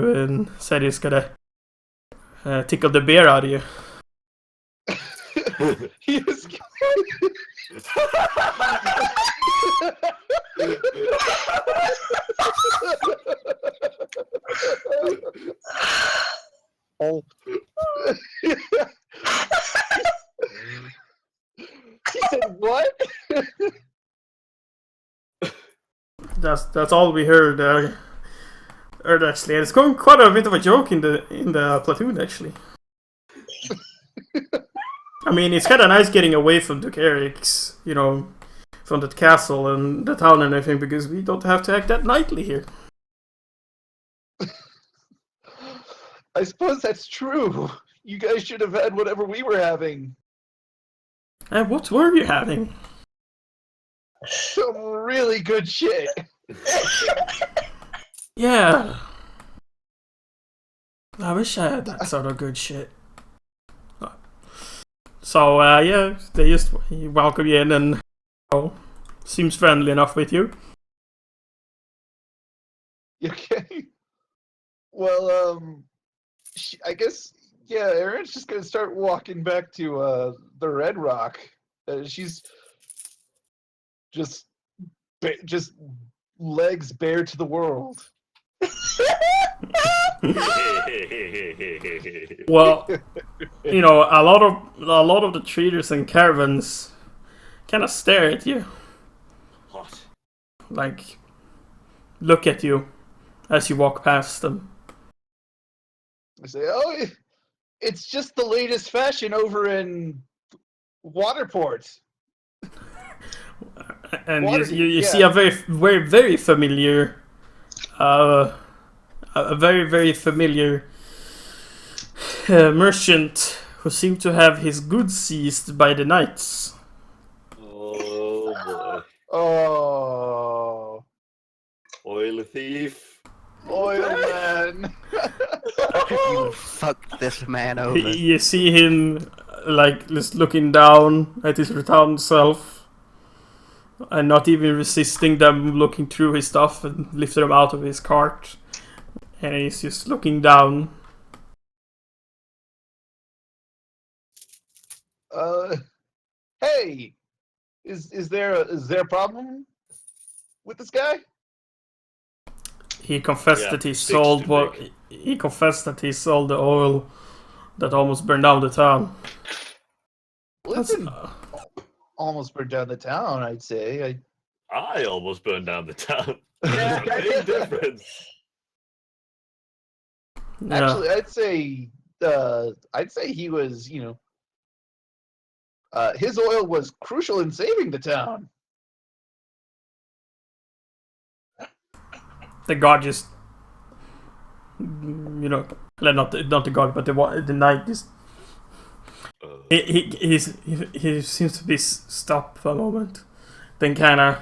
you and said he's gonna tickle the beer out of you. He was... Oh. He said what? That's all we heard. Heard actually, and it's going quite a bit of a joke in the platoon actually. I mean, it's kind of nice getting away from Duke Eric's, you know, from the castle and the town and everything, because we don't have to act that nightly here. I suppose that's true. You guys should have had whatever we were having. And what were you having? Some really good shit. Yeah. I wish I had that sort of good shit. So, yeah, they just welcome you in and seems friendly enough with you. Okay. Well, I guess, yeah, Erin's just gonna start walking back to the Red Rock. She's just legs bare to the world. Well, you know, a lot of the traders and caravans kind of stare at you, Hot. like look at you as you walk past them. I say, oh, it's just the latest fashion over in Waterport. And Waterdeep, you yeah. see a very familiar, a very familiar merchant who seemed to have his goods seized by the knights. Oh boy. Oh, Oil thief. oil man. You fucked this man over. You see him like just looking down at his rotund self and not even resisting them looking through his stuff and lifted him out of his cart. And he's just looking down. Hey, is there a problem with this guy? He confessed Yeah, that he sticks sold too what big. he confessed that he sold the oil that almost burned down the town. Listen, almost burned down the town. I'd say. I almost burned down the town. There's a big difference. Yeah. Actually, I'd say he was, his oil was crucial in saving the town. The god just, you know, not the god, but the knight just. He seems to be stopped for a moment, then kind of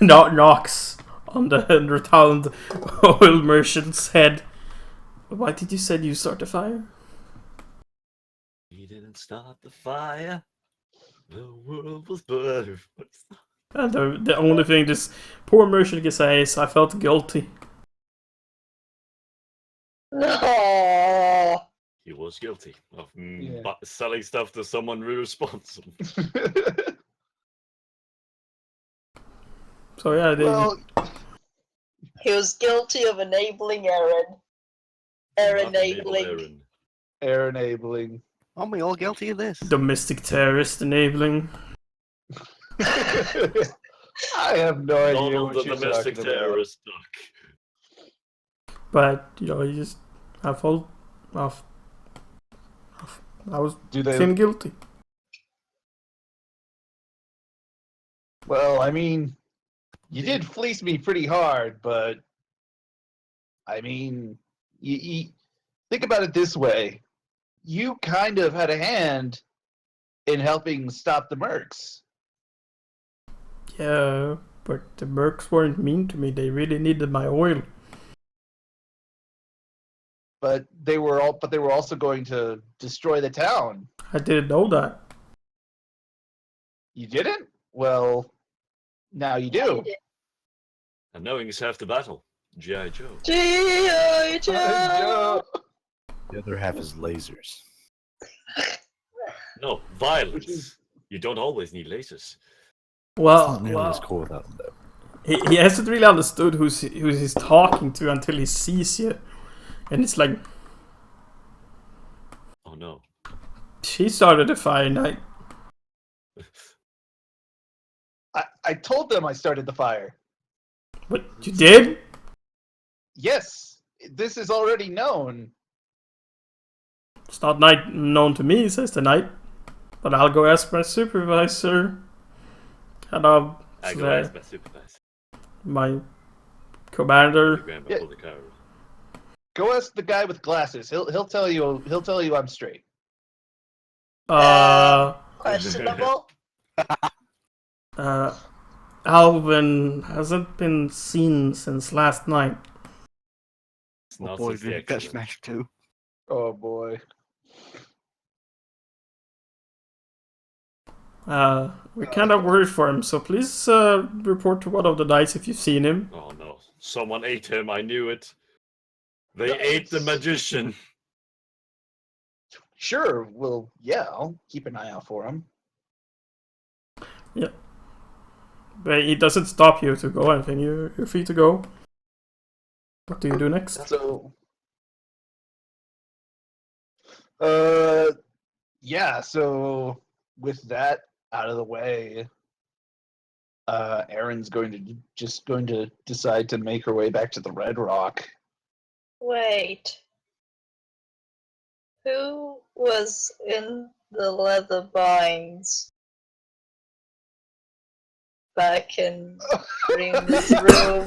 knocks on the rotund oil merchant's head. Why did you say you start the fire? He didn't start the fire. The world was burning. And the only thing this poor merchant can say is, I felt guilty. No. He was guilty of Yeah. selling stuff to someone irresponsible. So yeah, Well, He was guilty of enabling Aaron. Not enable air enabling. Aren't we all guilty of this? domestic terrorist enabling. I have no idea Donald what the you're domestic talking about. terrorist duck. But you know, you just I felt I was Do they? feeling guilty. Well, I mean, you did fleece me pretty hard, but I mean, you think about it this way: you kind of had a hand in helping stop the mercs. Yeah, but the mercs weren't mean to me. They really needed my oil. But they were also going to destroy the town. I didn't know that. You didn't? Well, now you do. And knowing is half the battle. G.I. Joe. G.I. Joe! Joe. The other half is lasers. No, violence. You don't always need lasers. It's Well, not nearly as cool without them, though. he hasn't really understood who he's talking to until he sees you, and it's like Oh no. she started a fire, Knight. I told them I started the fire. But you did? Yes, this is already known. It's not Knight known to me, says the Knight. But I'll go ask my supervisor. And I go ask my supervisor. my commander. Grandma Yeah. pulled the car. Go ask the guy with glasses. He'll tell you I'm straight. Questionable. Alvin hasn't been seen since last night. It's Oh not boy, since the did he get accident. smashed too. Oh boy. We're kind of worried for him, so please report to one of the Knights if you've seen him. Oh no. Someone ate him, I knew it. They ate the magician. Sure. Well, yeah. I'll keep an eye out for him. But he doesn't stop you to go anything. You're free to go. What do you do next? So. Yeah. So with that out of the way, Erin's going to decide to make her way back to the Red Rock. Wait. Who was in the leather binds back in Remus' room?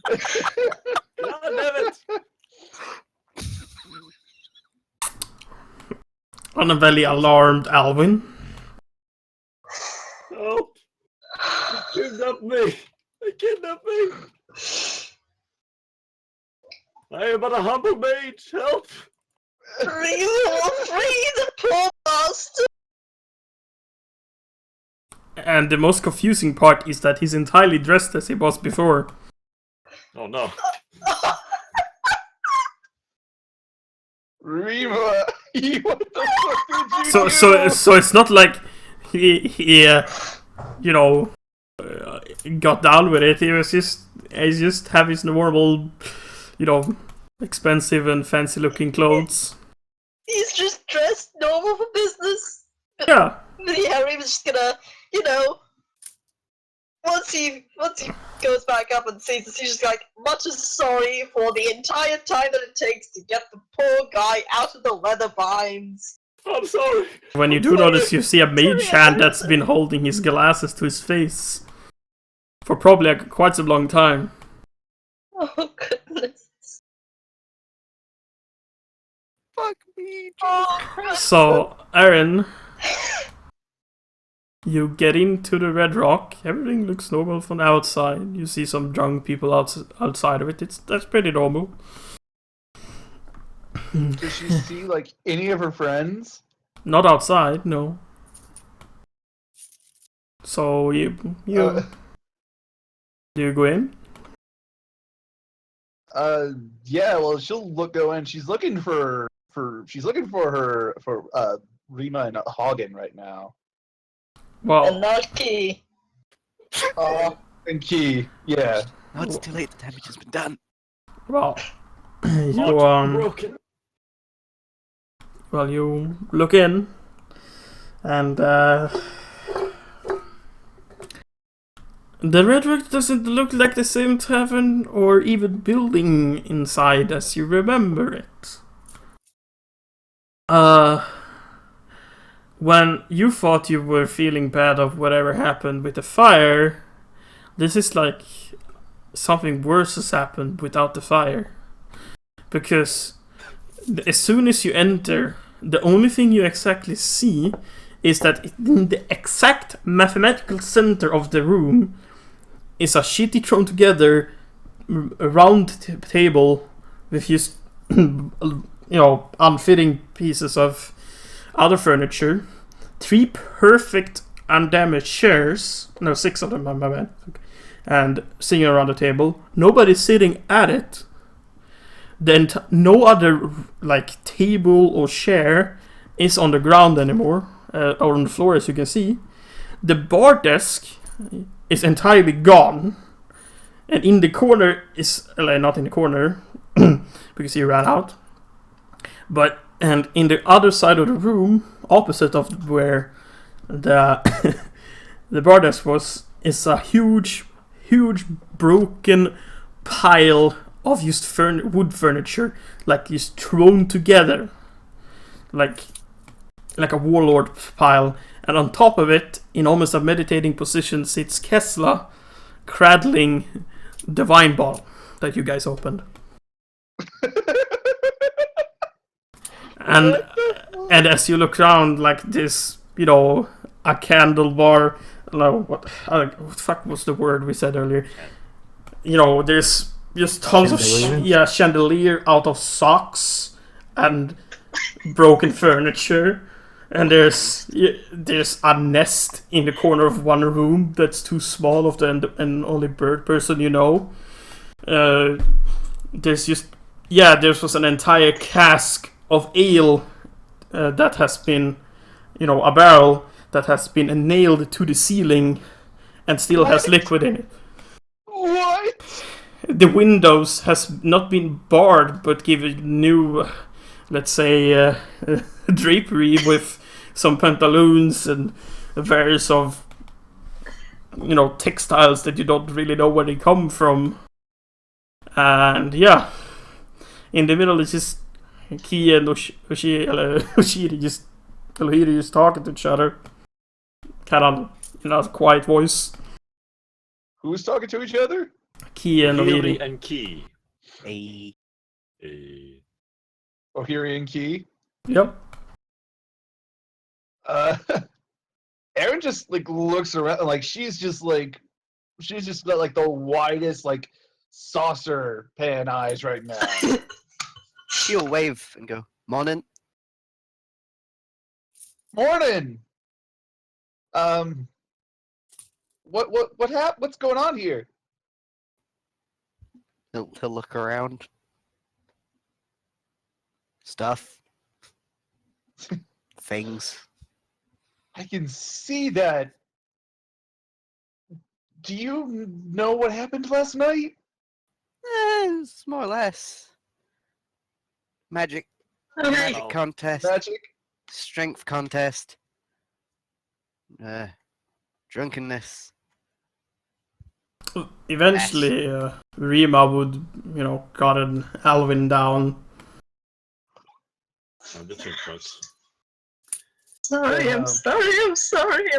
God damn it! On a very alarmed Alvin. Help! They kidnapped me! They kidnapped me! I am but a humble mage! Help! Free the poor bastard! And the most confusing part is that he's entirely dressed as he was before. Oh no. Rima, what the fuck did you So do? so it's not like he got down with it. He just have his normal, expensive and fancy looking clothes. He's just dressed normal for business. Yeah. But yeah, Remus just gonna, once he goes back up and sees this, he's just like, much as sorry for the entire time that it takes to get the poor guy out of the leather binds. I'm sorry! When you do notice, you see a mage hand that's been holding his glasses to his face for probably quite some long time. Oh goodness. Fuck me. Oh, So, Aaron, you get into the Red Rock. Everything looks normal from the outside. You see some drunk people outside of it. That's pretty normal. Does she see like any of her friends? Not outside, no. So you do you go in? Yeah. Well, she'll go in. She's looking for Rima and Hagen right now. Well, and not Key. And Key. Yeah. No, it's too late. The damage has been done. well, you Broken. well, you look in, and the Red Rock doesn't look like the same tavern or even building inside as you remember it. When you thought you were feeling bad of whatever happened with the fire, this is like something worse has happened without the fire. Because as soon as you enter, the only thing you exactly see is that in the exact mathematical center of the room is a shitty thrown together round table with just unfitting pieces of other furniture, 3 perfect undamaged chairs. No, 6 of them, my bad. And sitting around the table. Nobody's sitting at it. Then no other like table or chair is on the ground anymore, or on the floor, as you can see. The bar desk is entirely gone, and in the corner is not in the corner because he ran out. And in the other side of the room, opposite of where the the bar desk was, is a huge broken pile of just wood furniture, like just thrown together, like a warlord pile. And on top of it, in almost a meditating position, sits Kesla, cradling the wine bottle that you guys opened. And as you look around, like this, a candle bar. No, what the fuck was the word we said earlier? There's just tons of chandelier out of socks and broken furniture, and there's a nest in the corner of one room that's too small of the and only bird person there's was an entire cask of ale that has been, a barrel that has been nailed to the ceiling and still has liquid in it. What? The windows has not been barred, but given new, let's say, drapery with some pantaloons and various of, textiles that you don't really know where they come from. And yeah, in the middle is just Ki and Oshiri just talking to each other, kind of in a quiet voice. Who's talking to each other? Ki and Ohiri Ohiri. and Ki. Hey. Ohiri and Ki. Yep. Erin just looks around, she's just got the widest saucer pan eyes right now. She'll wave and go, "Morning." Morning. What happened? What's going on here? He'll look around. Stuff. Things. I can see that. Do you know what happened last night? It's more or less. Magic Okay. contest. Magic? Strength contest. Drunkenness. Eventually, Rima would, got an Alvin down. The two trucks. Sorry, I'm sorry.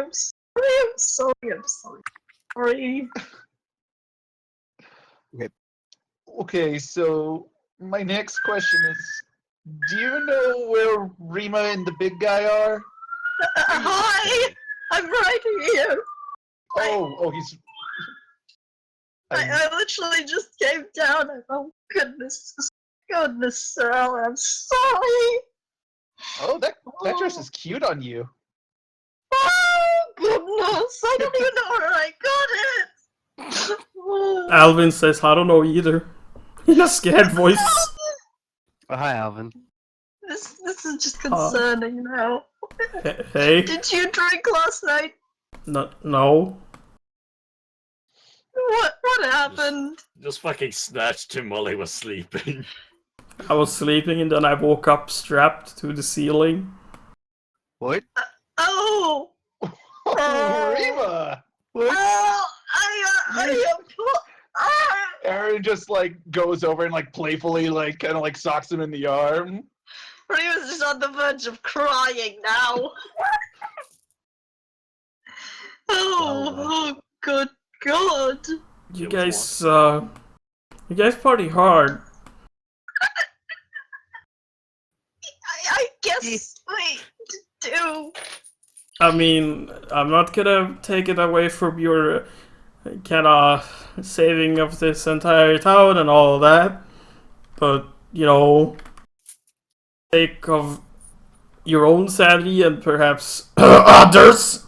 Okay, so my next question is, do you know where Rima and the big guy are? Hi! I'm right here! He's... I literally just came down and oh goodness, Earl, I'm sorry! Oh, that dress is cute on you. Oh goodness, I don't even know where I got it! Alvin says, "I don't know either," in a scared voice. Oh, hi, Alvin. This is just concerning now. Hey, Did you drink last night? no. What happened? Just fucking snatched him while he was sleeping. I was sleeping and then I woke up strapped to the ceiling. What? Oh! Rima! Oh! Aaron just goes over and playfully kind of socks him in the arm. Rima's just on the verge of crying now. Oh, good God. You guys party hard. I guess we do. I mean, I'm not gonna take it away from your kind of saving of this entire town and all that, but sake of your own sanity and perhaps others,